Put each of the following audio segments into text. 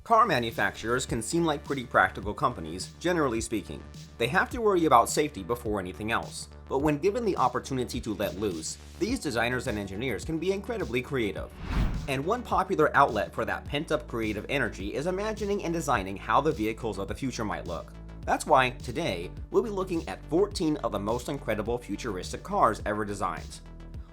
Car manufacturers can seem like pretty practical companies, generally speaking. They have to worry about safety before anything else. But when given the opportunity to let loose, these designers and engineers can be incredibly creative. And one popular outlet for that pent-up creative energy is imagining and designing how the vehicles of the future might look. That's why, today, we'll be looking at 14 of the most incredible futuristic cars ever designed.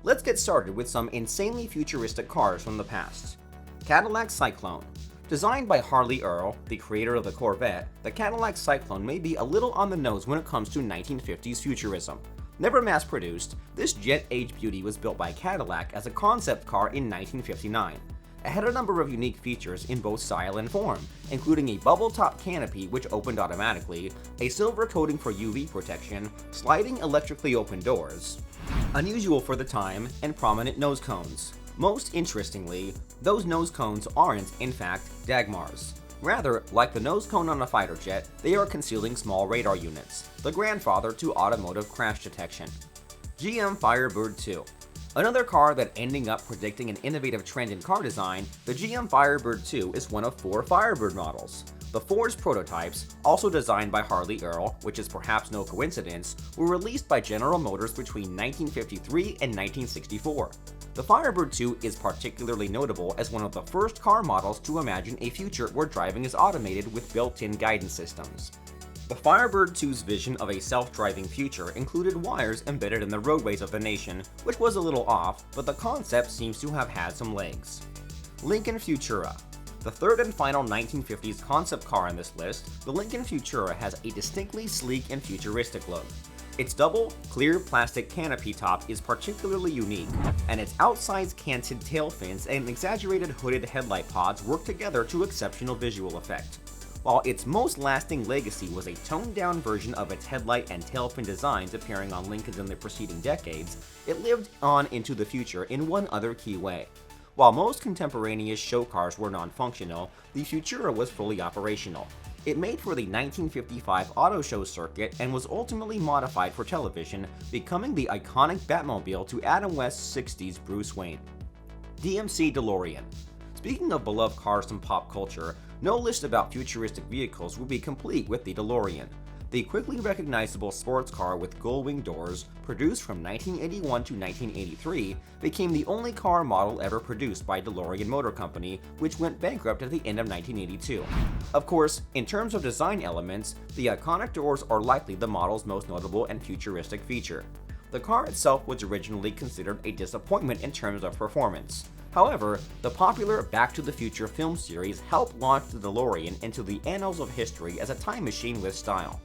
Let's get started with some insanely futuristic cars from the past. Cadillac Cyclone. Designed by Harley Earl, the creator of the Corvette, the Cadillac Cyclone may be a little on the nose when it comes to 1950s futurism. Never mass-produced, this jet-age beauty was built by Cadillac as a concept car in 1959. It had a number of unique features in both style and form, including a bubble-top canopy which opened automatically, a silver coating for UV protection, sliding electrically open doors, unusual for the time, and prominent nose cones. Most interestingly, those nose cones aren't, in fact, Dagmars. Rather, like the nose cone on a fighter jet, they are concealing small radar units, the grandfather to automotive crash detection. GM Firebird 2. Another car that ending up predicting an innovative trend in car design, the GM Firebird 2 is one of 4 Firebird models. The 4's prototypes, also designed by Harley Earl, which is perhaps no coincidence, were released by General Motors between 1953 and 1964. The Firebird 2 is particularly notable as one of the first car models to imagine a future where driving is automated with built-in guidance systems. The Firebird 2's vision of a self-driving future included wires embedded in the roadways of the nation, which was a little off, but the concept seems to have had some legs. Lincoln Futura. The third and final 1950s concept car on this list, the Lincoln Futura has a distinctly sleek and futuristic look. Its double, clear plastic canopy top is particularly unique, and its outsized canted tail fins and exaggerated hooded headlight pods work together to exceptional visual effect. While its most lasting legacy was a toned-down version of its headlight and tail fin designs appearing on Lincolns in the preceding decades, it lived on into the future in one other key way. While most contemporaneous show cars were non-functional, the Futura was fully operational. It made for the 1955 auto show circuit and was ultimately modified for television, becoming the iconic Batmobile to Adam West's 60s Bruce Wayne. DMC DeLorean. Speaking of beloved cars from pop culture, no list about futuristic vehicles would be complete with the DeLorean. The quickly recognizable sports car with gull-wing doors, produced from 1981 to 1983, became the only car model ever produced by DeLorean Motor Company, which went bankrupt at the end of 1982. Of course, in terms of design elements, the iconic doors are likely the model's most notable and futuristic feature. The car itself was originally considered a disappointment in terms of performance. However, the popular Back to the Future film series helped launch the DeLorean into the annals of history as a time machine with style.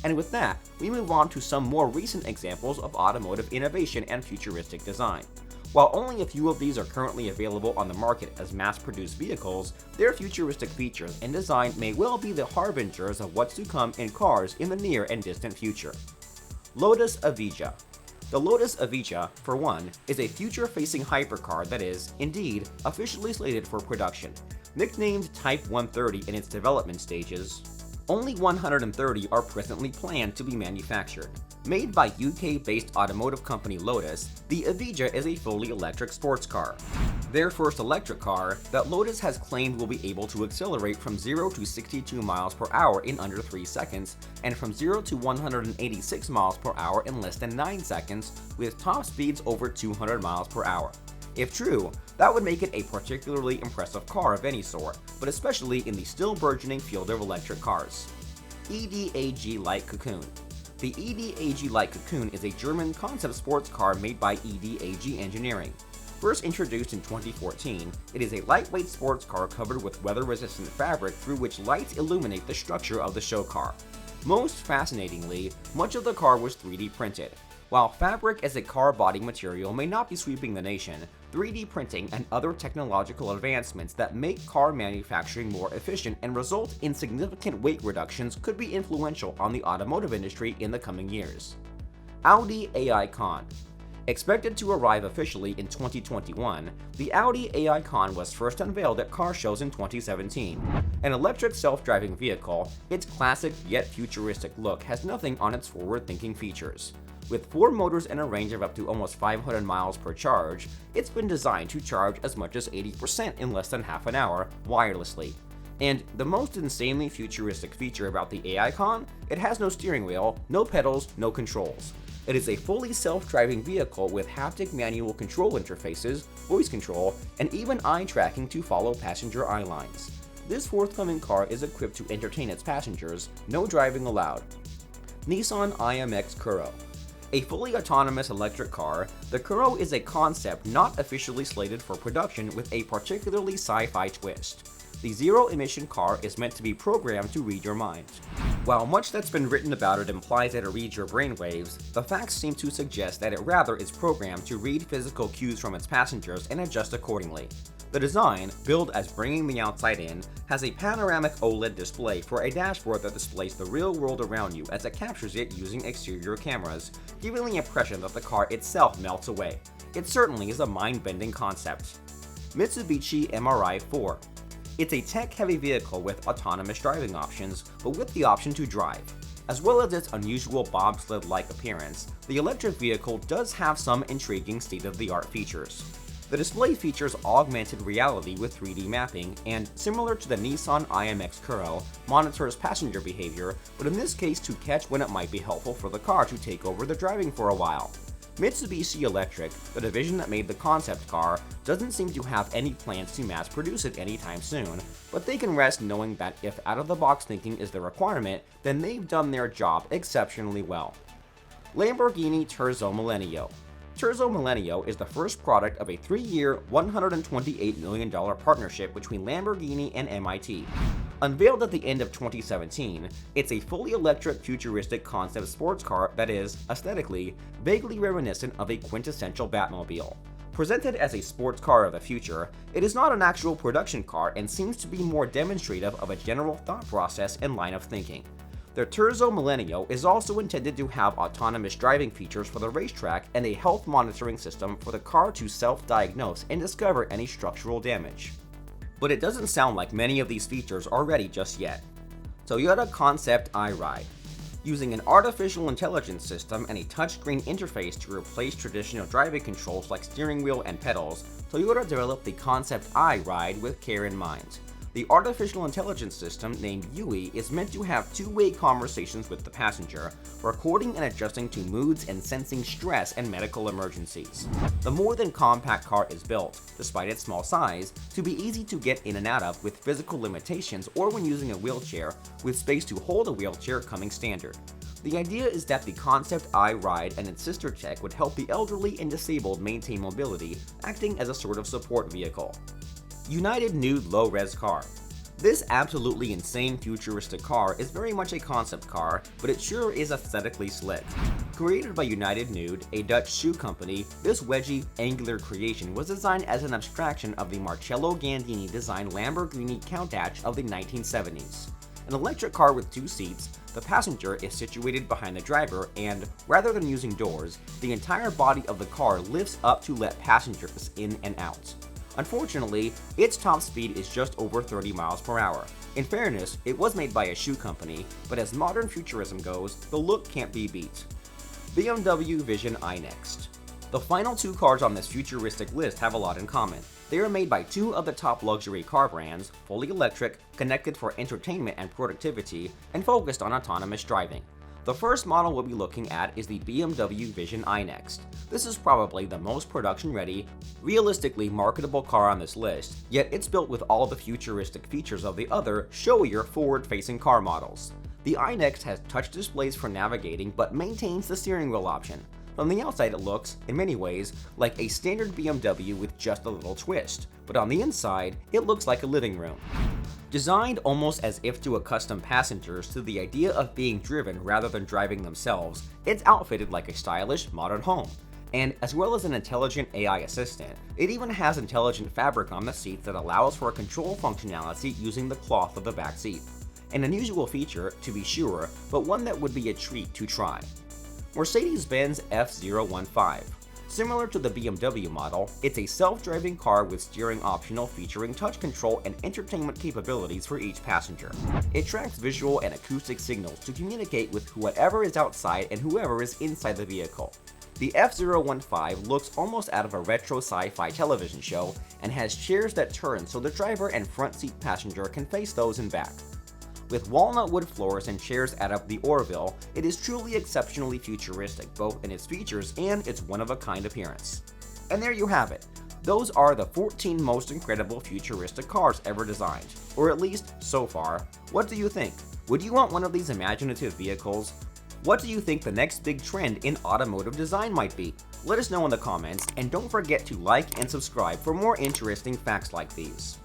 And with that, we move on to some more recent examples of automotive innovation and futuristic design. While only a few of these are currently available on the market as mass-produced vehicles, their futuristic features and design may well be the harbingers of what's to come in cars in the near and distant future. Lotus EVIJA. The Lotus EVIJA, for one, is a future-facing hypercar that is, indeed, officially slated for production. Nicknamed Type 130 in its development stages, only 130 are presently planned to be manufactured. Made by UK-based automotive company Lotus, the EVIJA is a fully electric sports car. Their first electric car, that Lotus has claimed will be able to accelerate from 0 to 62 miles per hour in under 3 seconds, and from 0 to 186 miles per hour in less than 9 seconds, with top speeds over 200 miles per hour. If true, that would make it a particularly impressive car of any sort, but especially in the still burgeoning field of electric cars. EDAG Light COCOON. The EDAG Light COCOON is a German concept sports car made by EDAG Engineering. First introduced in 2014, it is a lightweight sports car covered with weather-resistant fabric through which lights illuminate the structure of the show car. Most fascinatingly, much of the car was 3D printed. While fabric as a car body material may not be sweeping the nation, 3D printing and other technological advancements that make car manufacturing more efficient and result in significant weight reductions could be influential on the automotive industry in the coming years. Audi AI Con. Expected to arrive officially in 2021, the Audi AI Con was first unveiled at car shows in 2017. An electric self-driving vehicle, its classic yet futuristic look has nothing on its forward-thinking features. With 4 motors and a range of up to almost 500 miles per charge, it's been designed to charge as much as 80% in less than half an hour wirelessly. And the most insanely futuristic feature about the AICON, it has no steering wheel, no pedals, no controls. It is a fully self-driving vehicle with haptic manual control interfaces, voice control, and even eye tracking to follow passenger eye lines. This forthcoming car is equipped to entertain its passengers, no driving allowed. Nissan IMX KURO. A fully autonomous electric car, the KURO is a concept not officially slated for production with a particularly sci-fi twist. The zero-emission car is meant to be programmed to read your mind. While much that's been written about it implies that it reads your brainwaves, the facts seem to suggest that it rather is programmed to read physical cues from its passengers and adjust accordingly. The design, billed as bringing the outside in, has a panoramic OLED display for a dashboard that displays the real world around you as it captures it using exterior cameras, giving the impression that the car itself melts away. It certainly is a mind-bending concept. Mitsubishi MRI-4. It's a tech-heavy vehicle with autonomous driving options, but with the option to drive. As well as its unusual bobsled-like appearance, the electric vehicle does have some intriguing state-of-the-art features. The display features augmented reality with 3D mapping and, similar to the Nissan IMX KURO, monitors passenger behavior, but in this case to catch when it might be helpful for the car to take over the driving for a while. Mitsubishi Electric, the division that made the concept car, doesn't seem to have any plans to mass produce it anytime soon, but they can rest knowing that if out-of-the-box thinking is the requirement, then they've done their job exceptionally well. Lamborghini TERZO MILLENNIO. TERZO MILLENNIO is the first product of a 3-year, $128 million partnership between Lamborghini and MIT. Unveiled at the end of 2017, it's a fully electric futuristic concept sports car that is, aesthetically, vaguely reminiscent of a quintessential Batmobile. Presented as a sports car of the future, it is not an actual production car and seems to be more demonstrative of a general thought process and line of thinking. The TERZO MILLENNIO is also intended to have autonomous driving features for the racetrack and a health monitoring system for the car to self-diagnose and discover any structural damage. But it doesn't sound like many of these features are ready just yet. Toyota Concept iRide. Using an artificial intelligence system and a touchscreen interface to replace traditional driving controls like steering wheel and pedals, Toyota developed the Concept iRide with care in mind. The artificial intelligence system, named UI, is meant to have two-way conversations with the passenger, recording and adjusting to moods and sensing stress and medical emergencies. The more than compact car is built, despite its small size, to be easy to get in and out of with physical limitations or when using a wheelchair, with space to hold a wheelchair coming standard. The idea is that the Concept iRide and its sister tech would help the elderly and disabled maintain mobility, acting as a sort of support vehicle. United Nude Low-Res Car. This absolutely insane futuristic car is very much a concept car, but it sure is aesthetically slick. Created by United Nude, a Dutch shoe company, this wedgy, angular creation was designed as an abstraction of the Marcello Gandini-designed Lamborghini Countach of the 1970s. An electric car with two seats, the passenger is situated behind the driver and, rather than using doors, the entire body of the car lifts up to let passengers in and out. Unfortunately, its top speed is just over 30 miles per hour. In fairness, it was made by a shoe company, but as modern futurism goes, the look can't be beat. BMW Vision iNEXT. The final two cars on this futuristic list have a lot in common. They are made by two of the top luxury car brands, fully electric, connected for entertainment and productivity, and focused on autonomous driving. The first model we'll be looking at is the BMW Vision iNEXT. This is probably the most production-ready, realistically marketable car on this list, yet it's built with all the futuristic features of the other, showier, forward-facing car models. The iNEXT has touch displays for navigating but maintains the steering wheel option. From the outside it looks, in many ways, like a standard BMW with just a little twist, but on the inside, it looks like a living room. Designed almost as if to accustom passengers to the idea of being driven rather than driving themselves, it's outfitted like a stylish, modern home. And as well as an intelligent AI assistant, it even has intelligent fabric on the seats that allows for control functionality using the cloth of the back seat. An unusual feature, to be sure, but one that would be a treat to try. MERCEDES-BENZ F015. Similar to the BMW model, it's a self-driving car with steering optional featuring touch control and entertainment capabilities for each passenger. It tracks visual and acoustic signals to communicate with whoever is outside and whoever is inside the vehicle. The F-015 looks almost out of a retro sci-fi television show and has chairs that turn so the driver and front seat passenger can face those in back. With walnut wood floors and chairs out of the Orville, it is truly exceptionally futuristic both in its features and its one-of-a-kind appearance. And there you have it. Those are the 14 most incredible futuristic cars ever designed, or at least so far. What do you think? Would you want one of these imaginative vehicles? What do you think the next big trend in automotive design might be? Let us know in the comments, and don't forget to like and subscribe for more interesting facts like these.